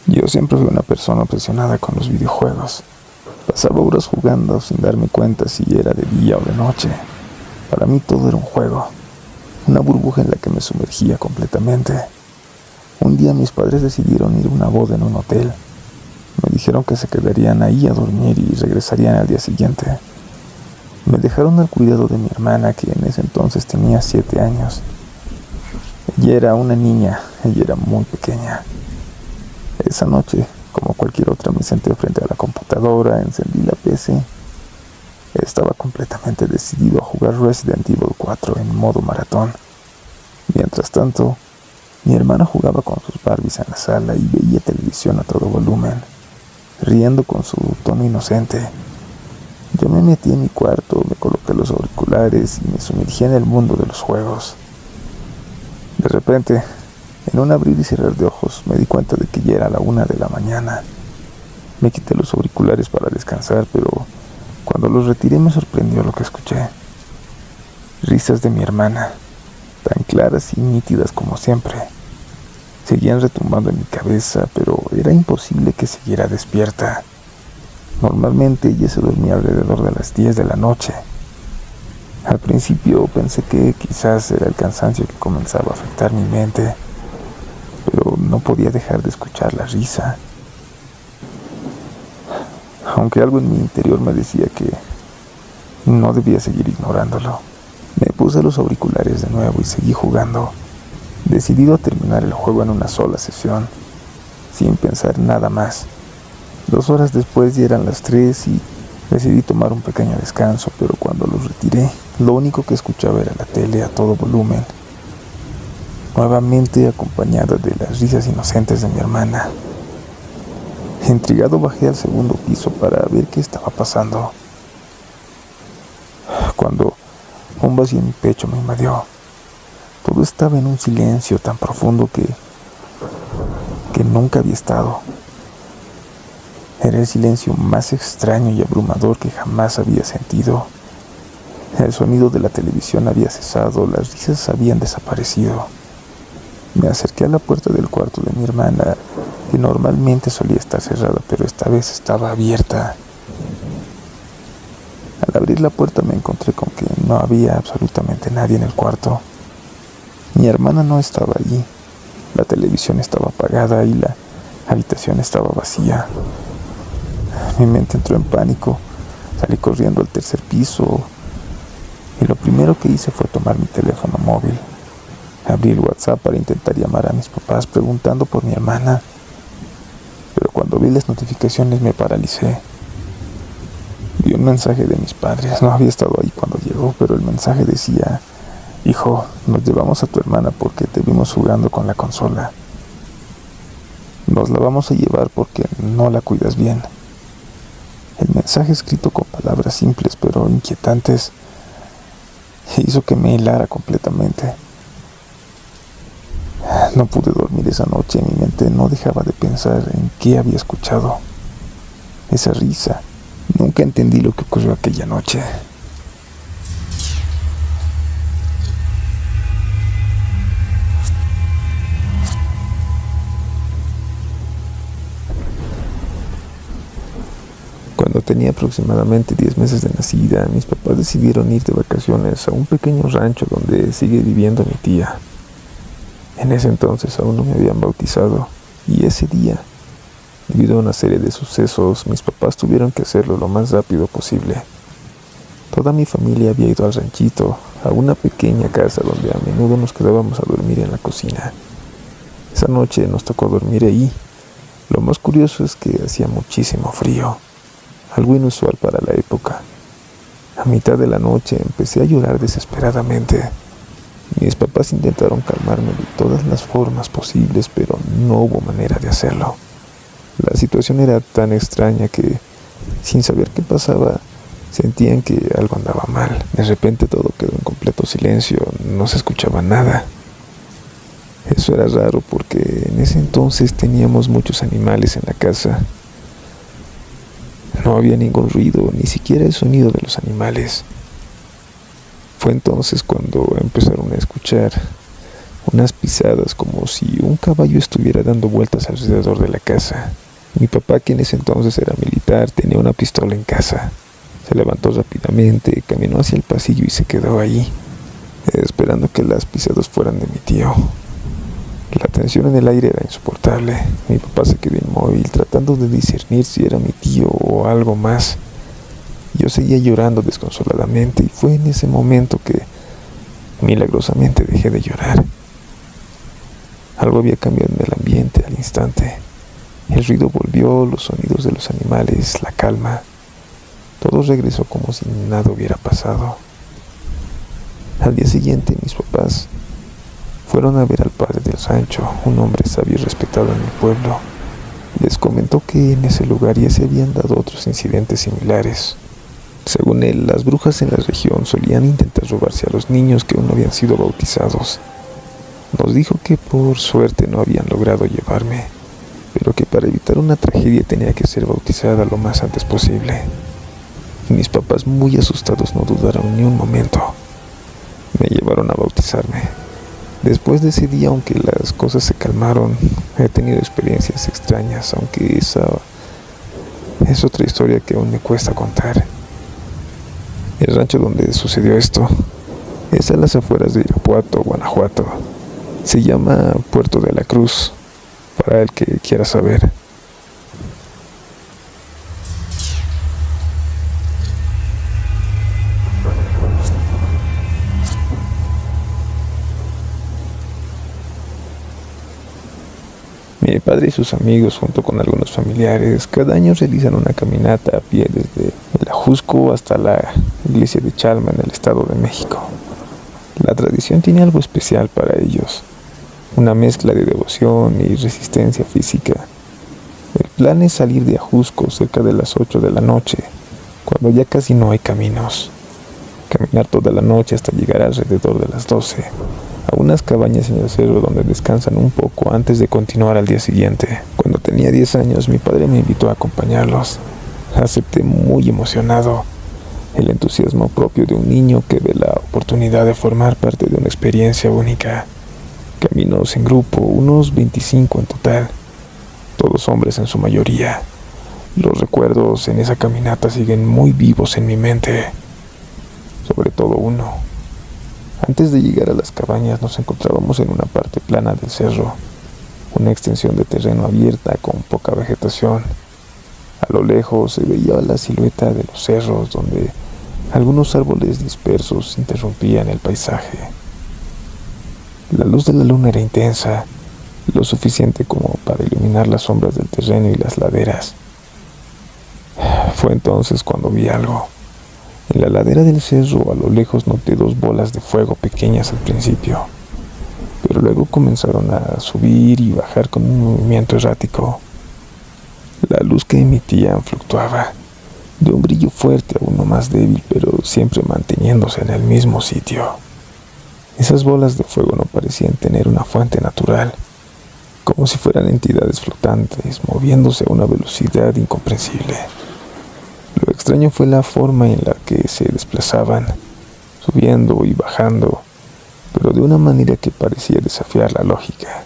Yo siempre fui una persona obsesionada con los videojuegos. Pasaba horas jugando sin darme cuenta si era de día o de noche. Para mí todo era un juego, una burbuja en la que me sumergía completamente. Un día mis padres decidieron ir a una boda en un hotel. Me dijeron que se quedarían ahí a dormir y regresarían al día siguiente. Me dejaron al cuidado de mi hermana, que en ese entonces tenía 7 años. Ella era una niña, ella era muy pequeña. Esa noche, como cualquier otra, me senté frente a la computadora, encendí la PC. Estaba completamente decidido a jugar Resident Evil 4 en modo maratón. Mientras tanto, mi hermana jugaba con sus Barbies en la sala y veía televisión a todo volumen, riendo con su tono inocente. Yo me metí en mi cuarto, me coloqué los auriculares y me sumergí en el mundo de los juegos. De repente, en un abrir y cerrar de ojos, me di cuenta de que ya era la 1 de la mañana. Me quité los auriculares para descansar, pero cuando los retiré me sorprendió lo que escuché. Risas de mi hermana, tan claras y nítidas como siempre. Seguían retumbando en mi cabeza, pero era imposible que siguiera despierta. Normalmente ella se dormía alrededor de las 10 de la noche. Al principio pensé que quizás era el cansancio que comenzaba a afectar mi mente, pero no podía dejar de escuchar la risa. Aunque algo en mi interior me decía que no debía seguir ignorándolo. Me puse los auriculares de nuevo y seguí jugando, decidido a terminar el juego en una sola sesión, sin pensar nada más. 2 horas después ya eran las 3 y decidí tomar un pequeño descanso, pero cuando los retiré, lo único que escuchaba era la tele a todo volumen, nuevamente acompañada de las risas inocentes de mi hermana. Intrigado bajé al segundo piso para ver qué estaba pasando, cuando un vacío en mi pecho me invadió. Todo estaba en un silencio tan profundo que nunca había estado. Era el silencio más extraño y abrumador que jamás había sentido. El sonido de la televisión había cesado, las risas habían desaparecido. Me acerqué a la puerta del cuarto de mi hermana, que normalmente solía estar cerrada, pero esta vez estaba abierta. Al abrir la puerta me encontré con que no había absolutamente nadie en el cuarto. Mi hermana no estaba allí, la televisión estaba apagada y la habitación estaba vacía. Mi mente entró en pánico, salí corriendo al tercer piso y lo primero que hice fue tomar mi teléfono móvil. Abrí el WhatsApp para intentar llamar a mis papás preguntando por mi hermana, pero cuando vi las notificaciones me paralicé. Vi un mensaje de mis padres, no había estado ahí cuando llegó, pero el mensaje decía: hijo, nos llevamos a tu hermana porque te vimos jugando con la consola. Nos la vamos a llevar porque no la cuidas bien. El mensaje, escrito con palabras simples pero inquietantes, hizo que me helara completamente. No pude dormir esa noche, mi mente no dejaba de pensar en qué había escuchado. Esa risa. Nunca entendí lo que ocurrió aquella noche. Cuando tenía aproximadamente 10 meses de nacida, mis papás decidieron ir de vacaciones a un pequeño rancho donde sigue viviendo mi tía. En ese entonces aún no me habían bautizado, y ese día, debido a una serie de sucesos, mis papás tuvieron que hacerlo lo más rápido posible. Toda mi familia había ido al ranchito, a una pequeña casa donde a menudo nos quedábamos a dormir en la cocina. Esa noche nos tocó dormir ahí. Lo más curioso es que hacía muchísimo frío, algo inusual para la época. A mitad de la noche empecé a llorar desesperadamente. Mis papás intentaron calmarme de todas las formas posibles, pero no hubo manera de hacerlo. La situación era tan extraña que, sin saber qué pasaba, sentían que algo andaba mal. De repente todo quedó en completo silencio, no se escuchaba nada. Eso era raro porque en ese entonces teníamos muchos animales en la casa. No había ningún ruido, ni siquiera el sonido de los animales. Fue entonces cuando empezaron a escuchar unas pisadas como si un caballo estuviera dando vueltas alrededor de la casa. Mi papá, que en ese entonces era militar, tenía una pistola en casa. Se levantó rápidamente, caminó hacia el pasillo y se quedó ahí, esperando que las pisadas fueran de mi tío. La tensión en el aire era insoportable. Mi papá se quedó inmóvil, tratando de discernir si era mi tío o algo más. Yo seguía llorando desconsoladamente y fue en ese momento que milagrosamente dejé de llorar. Algo había cambiado en el ambiente al instante. El ruido volvió, los sonidos de los animales, la calma. Todo regresó como si nada hubiera pasado. Al día siguiente, mis papás fueron a ver al padre del rancho, un hombre sabio y respetado en mi pueblo. Les comentó que en ese lugar ya se habían dado otros incidentes similares. Según él, las brujas en la región solían intentar robarse a los niños que aún no habían sido bautizados. Nos dijo que por suerte no habían logrado llevarme, pero que para evitar una tragedia tenía que ser bautizada lo más antes posible. Mis papás, muy asustados, no dudaron ni un momento. Me llevaron a bautizarme. Después de ese día, aunque las cosas se calmaron, he tenido experiencias extrañas, aunque esa es otra historia que aún me cuesta contar. El rancho donde sucedió esto es a las afueras de Irapuato, Guanajuato. Se llama Puerto de la Cruz, para el que quiera saber. Mi padre y sus amigos, junto con algunos familiares, cada año realizan una caminata a pie desde el Ajusco hasta la iglesia de Chalma en el Estado de México. La tradición tiene algo especial para ellos, una mezcla de devoción y resistencia física. El plan es salir de Ajusco cerca de las 8 de la noche, cuando ya casi no hay caminos. Caminar toda la noche hasta llegar alrededor de las 12. A unas cabañas en el cerro donde descansan un poco antes de continuar al día siguiente. Cuando tenía 10 años, mi padre me invitó a acompañarlos. Acepté muy emocionado. El entusiasmo propio de un niño que ve la oportunidad de formar parte de una experiencia única. Caminamos en grupo, unos 25 en total, todos hombres en su mayoría. Los recuerdos en esa caminata siguen muy vivos en mi mente, sobre todo uno. Antes de llegar a las cabañas nos encontrábamos en una parte plana del cerro, una extensión de terreno abierta con poca vegetación. A lo lejos se veía la silueta de los cerros donde algunos árboles dispersos interrumpían el paisaje. La luz de la luna era intensa, lo suficiente como para iluminar las sombras del terreno y las laderas. Fue entonces cuando vi algo. En la ladera del cerro, a lo lejos, noté dos bolas de fuego pequeñas al principio, pero luego comenzaron a subir y bajar con un movimiento errático. La luz que emitían fluctuaba, de un brillo fuerte a uno más débil, pero siempre manteniéndose en el mismo sitio. Esas bolas de fuego no parecían tener una fuente natural, como si fueran entidades flotantes, moviéndose a una velocidad incomprensible. Lo extraño fue la forma en la que se desplazaban, subiendo y bajando, pero de una manera que parecía desafiar la lógica.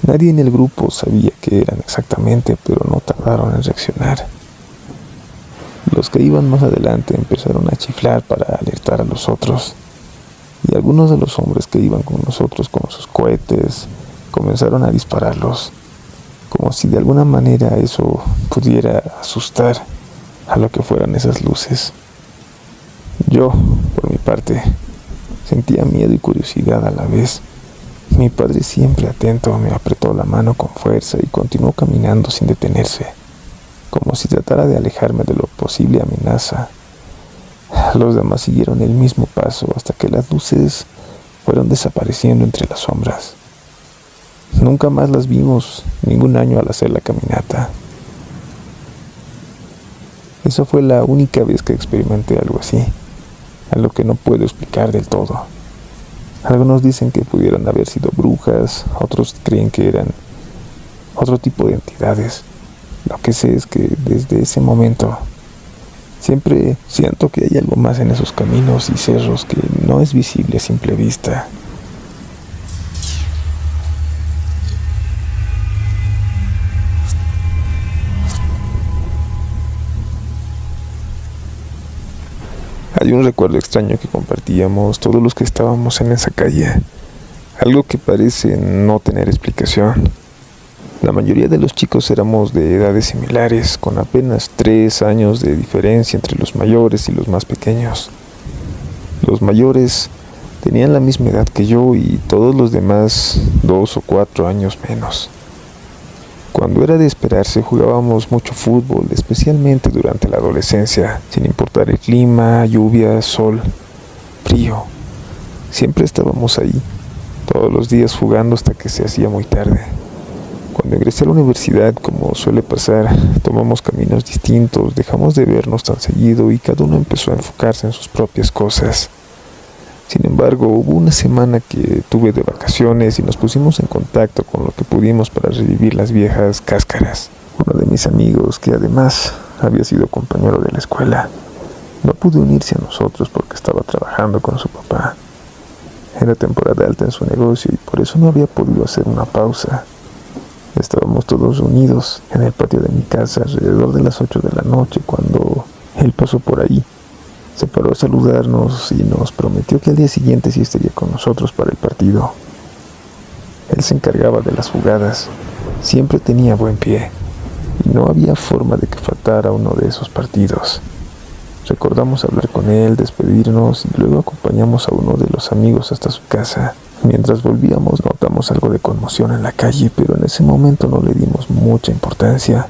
Nadie en el grupo sabía qué eran exactamente, pero no tardaron en reaccionar. Los que iban más adelante empezaron a chiflar para alertar a los otros, y algunos de los hombres que iban con nosotros con sus cohetes comenzaron a dispararlos, como si de alguna manera eso pudiera asustar a lo que fueran esas luces. Yo, por mi parte, sentía miedo y curiosidad a la vez. Mi padre, siempre atento, me apretó la mano con fuerza y continuó caminando sin detenerse, como si tratara de alejarme de lo posible amenaza. Los demás siguieron el mismo paso hasta que las luces fueron desapareciendo entre las sombras. Nunca más las vimos, ningún año al hacer la caminata. Esa fue la única vez que experimenté algo así, algo que no puedo explicar del todo. Algunos dicen que pudieron haber sido brujas, otros creen que eran otro tipo de entidades. Lo que sé es que desde ese momento siempre siento que hay algo más en esos caminos y cerros que no es visible a simple vista. Hay un recuerdo extraño que compartíamos todos los que estábamos en esa calle, algo que parece no tener explicación. La mayoría de los chicos éramos de edades similares, con apenas 3 años de diferencia entre los mayores y los más pequeños. Los mayores tenían la misma edad que yo y todos los demás 2 o 4 años menos. Cuando era de esperarse jugábamos mucho fútbol, especialmente durante la adolescencia, sin importar el clima, lluvia, sol, frío. Siempre estábamos ahí, todos los días jugando hasta que se hacía muy tarde. Cuando ingresé a la universidad, como suele pasar, tomamos caminos distintos, dejamos de vernos tan seguido y cada uno empezó a enfocarse en sus propias cosas. Sin embargo, hubo una semana que tuve de vacaciones y nos pusimos en contacto con lo que pudimos para revivir las viejas cáscaras. Uno de mis amigos, que además había sido compañero de la escuela, no pudo unirse a nosotros porque estaba trabajando con su papá. Era temporada alta en su negocio y por eso no había podido hacer una pausa. Estábamos todos reunidos en el patio de mi casa alrededor de las 8 de la noche cuando él pasó por ahí. Se paró a saludarnos y nos prometió que al día siguiente sí estaría con nosotros para el partido. Él se encargaba de las jugadas, siempre tenía buen pie y no había forma de que faltara uno de esos partidos. Recordamos hablar con él, despedirnos y luego acompañamos a uno de los amigos hasta su casa. Mientras volvíamos notamos algo de conmoción en la calle, pero en ese momento no le dimos mucha importancia,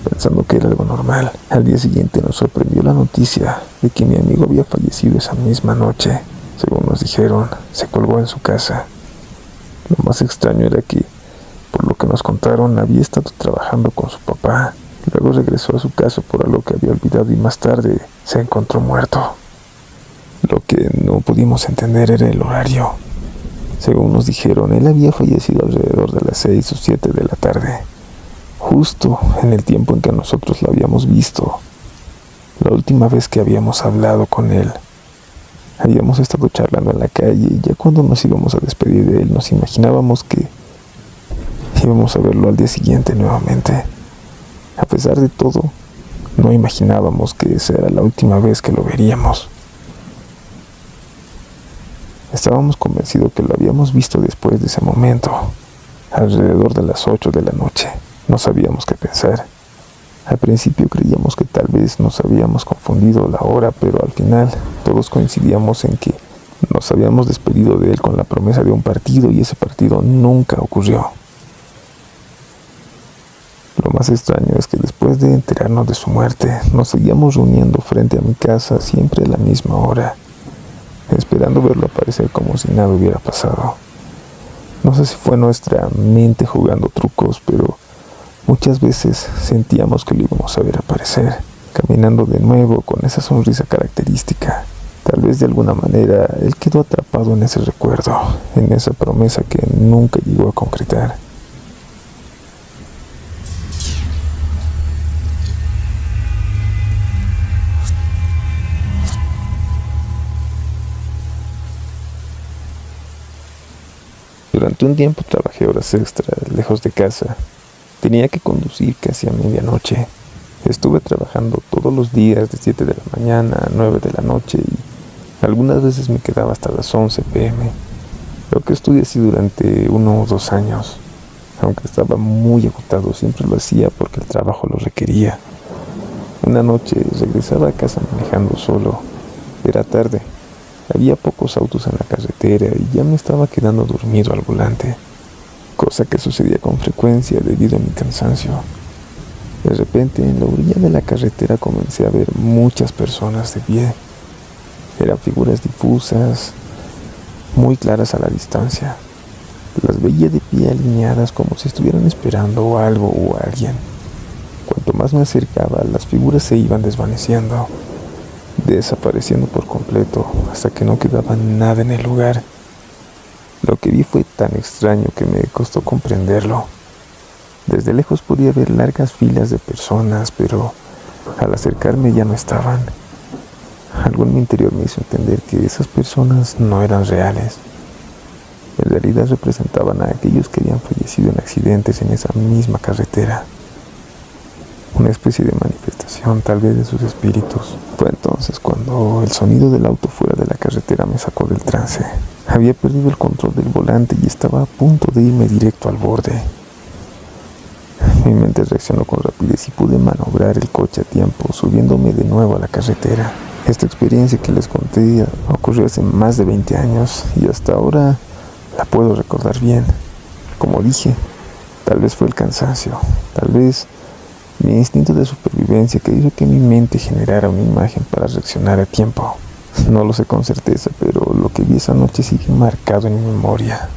pensando que era algo normal. Al día siguiente nos sorprendió la noticia de que mi amigo había fallecido esa misma noche. Según nos dijeron, se colgó en su casa. Lo más extraño era que, por lo que nos contaron, había estado trabajando con su papá. Luego regresó a su casa por algo que había olvidado y más tarde se encontró muerto. Lo que no pudimos entender era el horario. Según nos dijeron, él había fallecido alrededor de las 6 o 7 de la tarde, justo en el tiempo en que nosotros lo habíamos visto. La última vez que habíamos hablado con él, habíamos estado charlando en la calle y ya cuando nos íbamos a despedir de él nos imaginábamos que íbamos a verlo al día siguiente nuevamente. A pesar de todo, no imaginábamos que esa era la última vez que lo veríamos. Estábamos convencidos que lo habíamos visto después de ese momento, alrededor de las 8 de la noche. No sabíamos qué pensar. Al principio creíamos que tal vez nos habíamos confundido la hora, pero al final todos coincidíamos en que nos habíamos despedido de él con la promesa de un partido y ese partido nunca ocurrió. Lo más extraño es que después de enterarnos de su muerte, nos seguíamos reuniendo frente a mi casa siempre a la misma hora, esperando verlo aparecer como si nada hubiera pasado. No sé si fue nuestra mente jugando trucos, pero muchas veces sentíamos que lo íbamos a ver aparecer, caminando de nuevo con esa sonrisa característica. Tal vez de alguna manera él quedó atrapado en ese recuerdo, en esa promesa que nunca llegó a concretar. Durante un tiempo trabajé horas extras, lejos de casa. Tenía que conducir casi a medianoche. Estuve trabajando todos los días de 7 de la mañana a 9 de la noche y algunas veces me quedaba hasta las 11 p.m. Lo que estudié así durante 1 o 2 años. Aunque estaba muy agotado, siempre lo hacía porque el trabajo lo requería. Una noche regresaba a casa manejando solo. Era tarde. Había pocos autos en la carretera y ya me estaba quedando dormido al volante, cosa que sucedía con frecuencia debido a mi cansancio. De repente, en la orilla de la carretera comencé a ver muchas personas de pie. Eran figuras difusas, muy claras a la distancia. Las veía de pie alineadas como si estuvieran esperando algo o a alguien. Cuanto más me acercaba, las figuras se iban desvaneciendo, desapareciendo por completo hasta que no quedaba nada en el lugar. Lo que vi fue tan extraño que me costó comprenderlo. Desde lejos podía ver largas filas de personas, pero al acercarme ya no estaban. Algo en mi interior me hizo entender que esas personas no eran reales. En realidad representaban a aquellos que habían fallecido en accidentes en esa misma carretera. una especie de manifestación tal vez de sus espíritus. Fue entonces cuando el sonido del auto fuera de la carretera me sacó del trance. Había perdido el control del volante y estaba a punto de irme directo al borde. Mi mente reaccionó con rapidez y pude maniobrar el coche a tiempo, subiéndome de nuevo a la carretera. Esta experiencia que les conté ocurrió hace más de 20 años y hasta ahora la puedo recordar bien. Como dije, tal vez fue el cansancio, tal vez mi instinto de supervivencia que hizo que mi mente generara una imagen para reaccionar a tiempo. No lo sé con certeza, pero lo que vi esa noche sigue marcado en mi memoria.